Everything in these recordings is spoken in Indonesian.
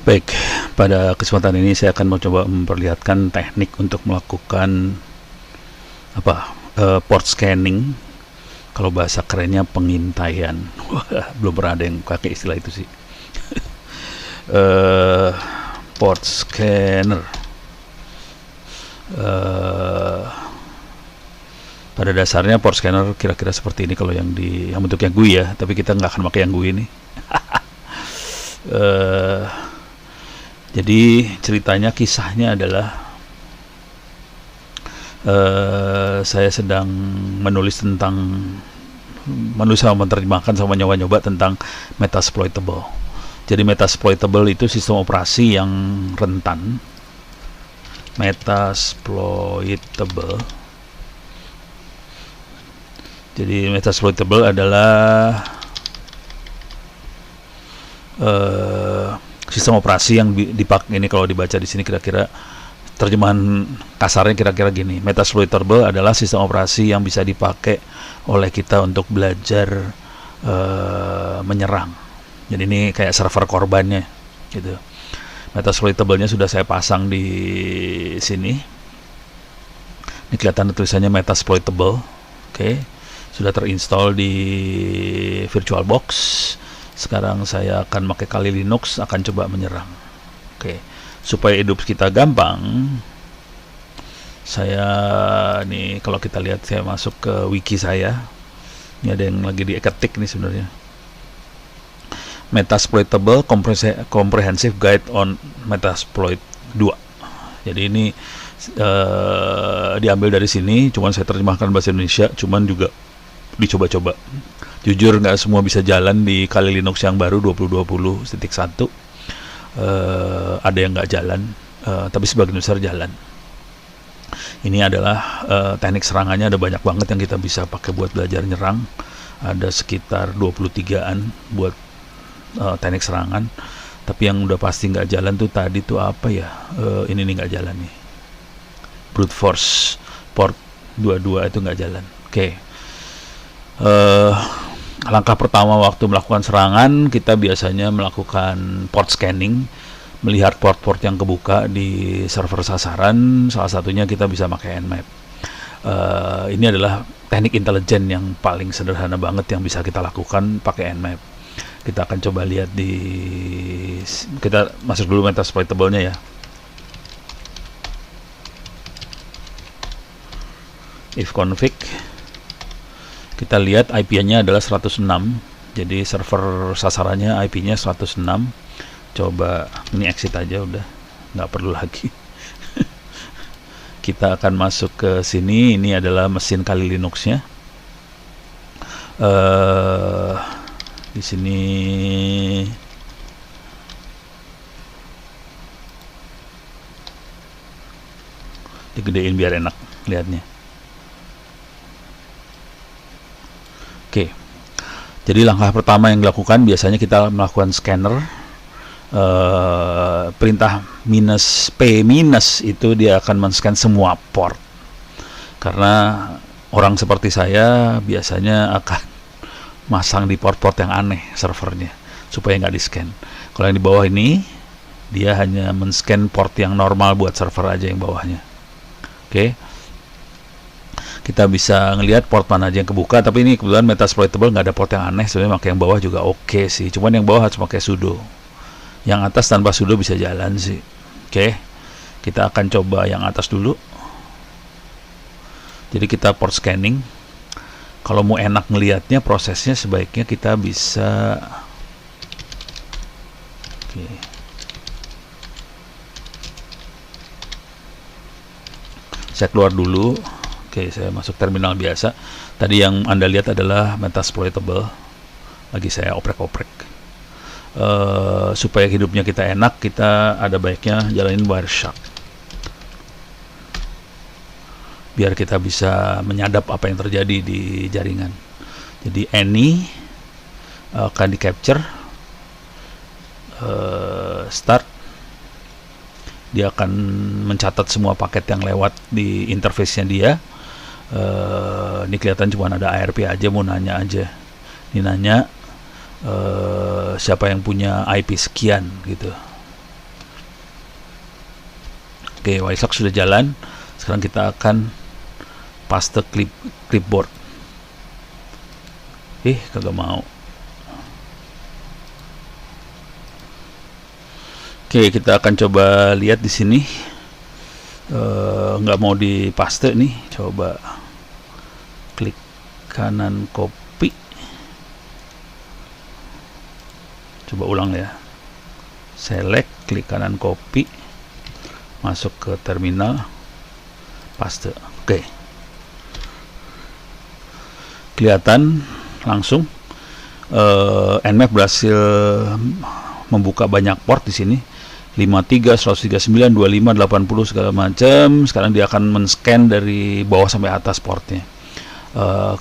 Baik, pada kesempatan ini saya akan mencoba memperlihatkan teknik untuk melakukan port scanning. Kalau bahasa kerennya pengintaian. Wah, belum pernah ada yang pakai istilah itu sih. Eh, Port scanner. Eh, Pada dasarnya port scanner kira-kira seperti ini kalau yang bentuknya GUI ya, tapi kita nggak akan pakai yang GUI ini. Eh, jadi ceritanya, kisahnya adalah saya sedang menulis sama menerjemahkan sama nyoba-nyoba tentang Metasploitable. Jadi Metasploitable itu sistem operasi yang rentan. Metasploitable. Jadi Metasploitable adalah sistem operasi yang dipakai. Ini kalau dibaca di sini kira-kira terjemahan kasarnya kira-kira gini. Metasploitable adalah sistem operasi yang bisa dipakai oleh kita untuk belajar menyerang. Jadi ini kayak server korbannya gitu. Metasploitable-nya sudah saya pasang di sini. Ini kelihatan tulisannya Metasploitable. Oke. Sudah terinstall di VirtualBox. Sekarang saya akan pakai Kali Linux, akan coba menyerang. Oke. Supaya hidup kita gampang, saya nih, kalau kita lihat, saya masuk ke wiki saya. Ini ada yang lagi diketik nih sebenarnya. Metasploitable Comprehensive Guide on Metasploit 2. Jadi ini diambil dari sini, cuman saya terjemahkan bahasa Indonesia, cuman juga dicoba-coba. Jujur nggak semua bisa jalan di Kali Linux yang baru 2020.1. Ada yang nggak jalan, tapi sebagian besar jalan. Ini adalah teknik serangannya, ada banyak banget yang kita bisa pakai buat belajar nyerang. Ada sekitar 23an buat teknik serangan. Tapi yang udah pasti nggak jalan tuh tadi tuh apa ya? Ini nih nggak jalan nih. Brute force port 22 itu nggak jalan. Oke. Langkah pertama waktu melakukan serangan, kita biasanya melakukan port scanning, melihat port-port yang kebuka di server sasaran. Salah satunya kita bisa pakai Nmap. Ini adalah teknik intelijen yang paling sederhana banget yang bisa kita lakukan pakai Nmap. Kita akan coba lihat kita masuk dulu Metasploitable-nya ya. If config, kita lihat IP-nya adalah 106. Jadi server sasarannya IP-nya 106. Coba ini exit aja, udah nggak perlu lagi. Kita akan masuk ke sini. Ini adalah mesin Kali Linux-nya. Di sini digedein biar enak lihatnya. Oke. Jadi langkah pertama yang dilakukan biasanya kita melakukan scanner. Perintah -p- itu dia akan men-scan semua port. Karena orang seperti saya biasanya akan masang di port-port yang aneh servernya supaya nggak di-scan. Kalau yang di bawah ini dia hanya men-scan port yang normal buat server aja yang bawahnya. Oke. Kita bisa ngelihat port mana aja yang kebuka, tapi ini kebetulan Metasploitable nggak ada port yang aneh, sebenarnya pakai yang bawah juga oke sih. Cuman yang bawah harus pakai sudo. Yang atas tanpa sudo bisa jalan sih. Oke. Kita akan coba yang atas dulu. Jadi kita port scanning. Kalau mau enak ngelihatnya, prosesnya sebaiknya kita bisa saya keluar dulu. Oke, saya masuk terminal biasa. Tadi yang Anda lihat adalah Metasploitable. Lagi saya oprek-oprek. Supaya hidupnya kita enak, kita ada baiknya jalanin Wireshark. Biar kita bisa menyadap apa yang terjadi di jaringan. Jadi any akan di capture, start, dia akan mencatat semua paket yang lewat di interface-nya dia. Ini kelihatan cuma ada ARP aja, mau nanya aja. Ini nanya siapa yang punya IP sekian gitu. Oke, Wiselock sudah jalan. Sekarang kita akan paste clipboard. Kagak mau. Oke, kita akan coba lihat di sini. Nggak mau dipaste nih. Coba klik kanan copy. Coba ulang ya. Select, klik kanan copy, masuk ke terminal, paste. Oke. Kelihatan langsung Nmap berhasil membuka banyak port di sini. 53, 139, 25, 80 segala macam. Sekarang dia akan men-scan dari bawah sampai atas portnya.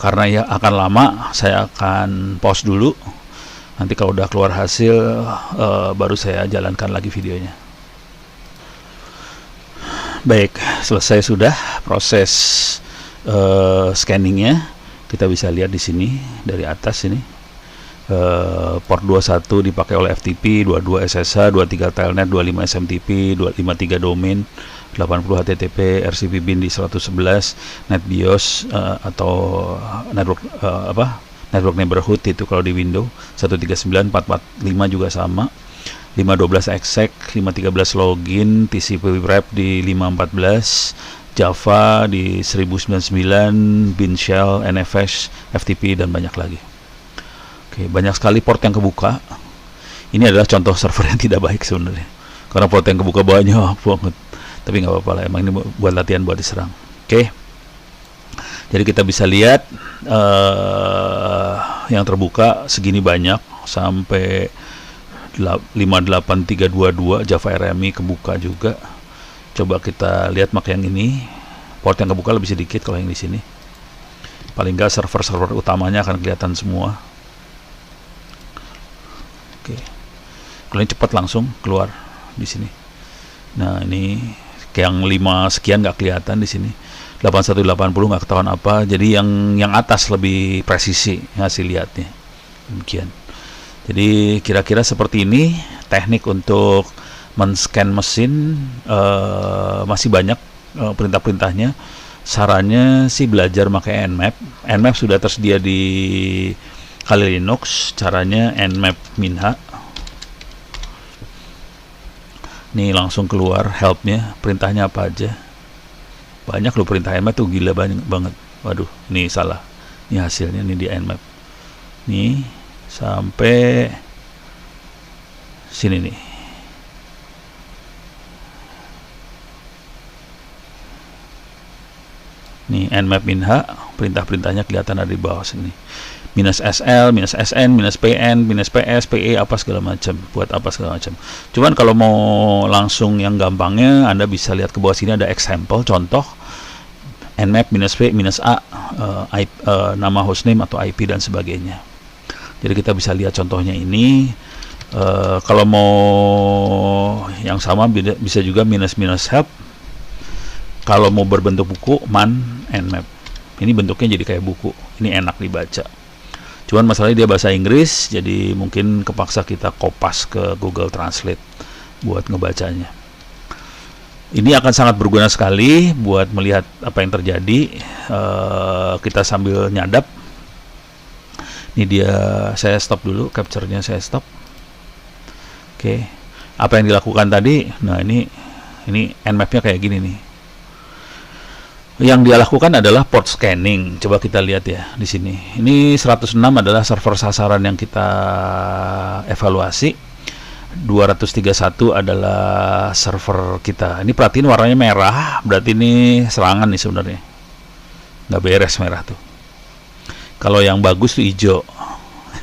Karena ya akan lama, saya akan pause dulu. Nanti kalau udah keluar hasil, baru saya jalankan lagi videonya. Baik, selesai sudah proses scanningnya. Kita bisa lihat di sini dari atas ini. Port 21 dipakai oleh FTP, 22 SSH, 23 Telnet, 25 SMTP, 253 domain, 80 HTTP, RCP bin di 111, NetBIOS atau network network neighborhood itu kalau di Windows, 139, 445 juga sama, 512 exec, 513 login, TCP wrap di 514, Java di 1099, bin shell, NFS, FTP dan banyak lagi. Oke, banyak sekali port yang kebuka. Ini adalah contoh server yang tidak baik sebenarnya, karena port yang kebuka banyak banget. Tapi nggak apa-apa lah, emang ini buat latihan, buat diserang. Oke, jadi kita bisa lihat yang terbuka segini banyak, sampai 58322 Java RMI kebuka juga. Coba kita lihat yang ini, port yang kebuka lebih sedikit kalau yang di sini. Paling nggak server-server utamanya akan kelihatan semua. Oke, kalau ini cepat langsung keluar di sini. Nah ini yang 5 sekian nggak kelihatan di sini. 8180 nggak ketahuan apa. Jadi yang atas lebih presisi hasil lihatnya. Demikian. Jadi kira-kira seperti ini teknik untuk men-scan mesin. Masih banyak perintah-perintahnya. Sarannya sih belajar pakai Nmap. Nmap sudah tersedia di Kali Linux. Caranya Nmap minha. Nih langsung keluar helpnya, perintahnya apa aja. Banyak loh perintah Nmap tuh, gila banget. Waduh, ini salah. Ini hasilnya nih di Nmap. Nih sampai sini nih. Nih Nmap minha, perintah-perintahnya kelihatan ada di bawah sini. Minus SL, minus SN, minus PN, minus PS, PE, apa segala macam, buat apa segala macam. Cuman kalau mau langsung yang gampangnya, Anda bisa lihat ke bawah sini ada example, contoh Nmap minus P minus A, nama hostname atau IP dan sebagainya. Jadi kita bisa lihat contohnya ini. Kalau mau yang sama bisa juga minus minus help. Kalau mau berbentuk buku, man Nmap. Ini bentuknya jadi kayak buku. Ini enak dibaca. Cuman masalahnya dia bahasa Inggris, jadi mungkin kepaksa kita kopas ke Google Translate buat ngebacanya. Ini akan sangat berguna sekali buat melihat apa yang terjadi. Kita sambil nyadap. Ini dia, saya stop dulu, capture-nya saya stop. Oke, apa yang dilakukan tadi? Nah ini Nmap-nya kayak gini nih. Yang dia lakukan adalah port scanning. Coba kita lihat ya di sini. Ini 106 adalah server sasaran yang kita evaluasi. 231 adalah server kita. Ini perhatiin warnanya merah, berarti ini serangan nih sebenarnya. Nggak beres merah tuh. Kalau yang bagus tuh hijau.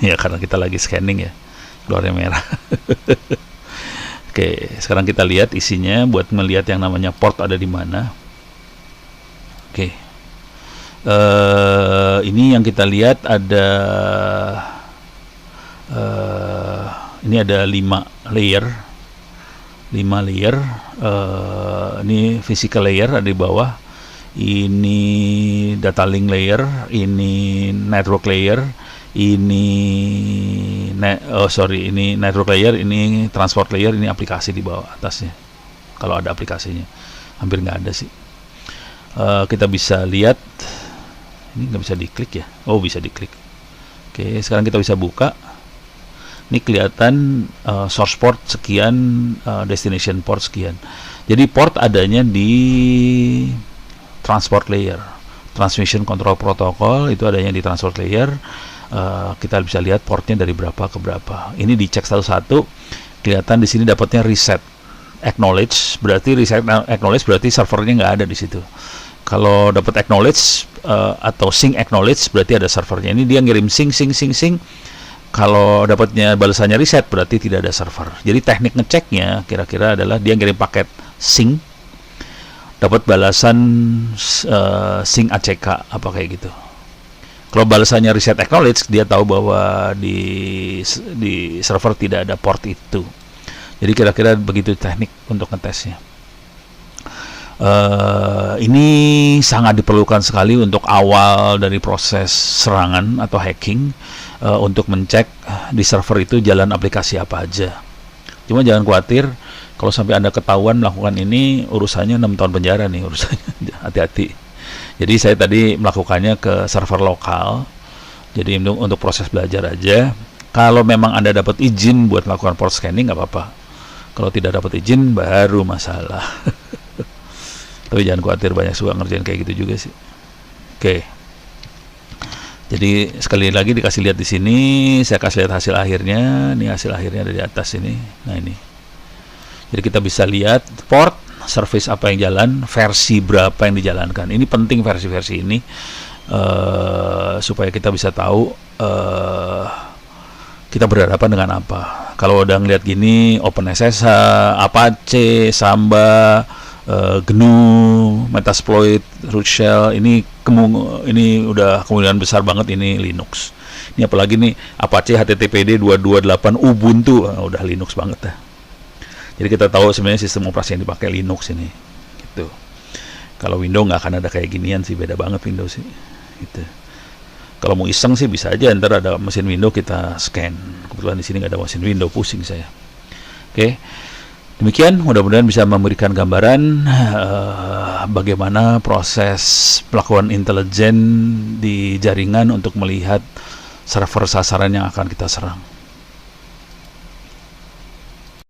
Ya karena kita lagi scanning ya, keluarnya merah. Oke, sekarang kita lihat isinya buat melihat yang namanya port ada di mana. Oke, ini yang kita lihat ada ini ada 5 layer. Ini physical layer ada di bawah. Ini data link layer, ini network layer, ini network layer, ini transport layer, ini aplikasi di bawah atasnya. Kalau ada aplikasinya. hampir nggak ada sih. Kita bisa lihat, ini nggak bisa diklik ya, oh bisa diklik. Oke, sekarang kita bisa buka. Ini kelihatan source port sekian, destination port sekian. Jadi port adanya di transport layer, transmission control protocol itu adanya di transport layer. Kita bisa lihat portnya dari berapa ke berapa. Ini dicek satu-satu. Kelihatan di sini dapatnya reset acknowledge, berarti servernya nggak ada di situ. Kalau dapat acknowledge atau sync acknowledge berarti ada servernya. Ini dia ngirim sync. Kalau dapatnya balasannya reset berarti tidak ada server. Jadi teknik ngeceknya kira-kira adalah dia ngirim paket sync, dapat balasan sync ACK apa kayak gitu. Kalau balasannya reset acknowledge, dia tahu bahwa di server tidak ada port itu. Jadi kira-kira begitu teknik untuk ngetesnya. Ini sangat diperlukan sekali untuk awal dari proses serangan atau hacking, untuk mencek di server itu jalan aplikasi apa aja. Cuma jangan khawatir, kalau sampai Anda ketahuan melakukan ini, urusannya 6 tahun penjara nih urusannya. Hati-hati. Jadi saya tadi melakukannya ke server lokal, jadi untuk proses belajar aja. Kalau memang Anda dapat izin buat melakukan port scanning nggak apa-apa. Kalau tidak dapat izin baru masalah. Tapi jangan khawatir, banyak suka ngerjain kayak gitu juga sih. Oke. Jadi sekali lagi dikasih lihat di sini, saya kasih lihat hasil akhirnya. Ini hasil akhirnya dari atas ini. Nah ini. Jadi kita bisa lihat port, service apa yang jalan, versi berapa yang dijalankan. Ini penting versi-versi ini supaya kita bisa tahu kita berhadapan dengan apa. Kalau udah ngeliat gini, OpenSSH, Apache, Samba, GNU, Metasploit, root shell, ini udah kemungkinan besar banget ini Linux. Ini apalagi nih Apache HTTPD 228 Ubuntu, udah Linux banget dah. Jadi kita tahu sebenarnya sistem operasi yang dipakai Linux ini, gitu. Kalau Windows nggak akan ada kayak ginian sih, beda banget Windows sih, gitu. Kalau mau iseng sih bisa aja, ntar ada mesin Windows kita scan. Kebetulan di sini nggak ada mesin Windows, pusing saya. Oke. Demikian, mudah-mudahan bisa memberikan gambaran bagaimana proses pelakuan intelijen di jaringan untuk melihat server sasaran yang akan kita serang.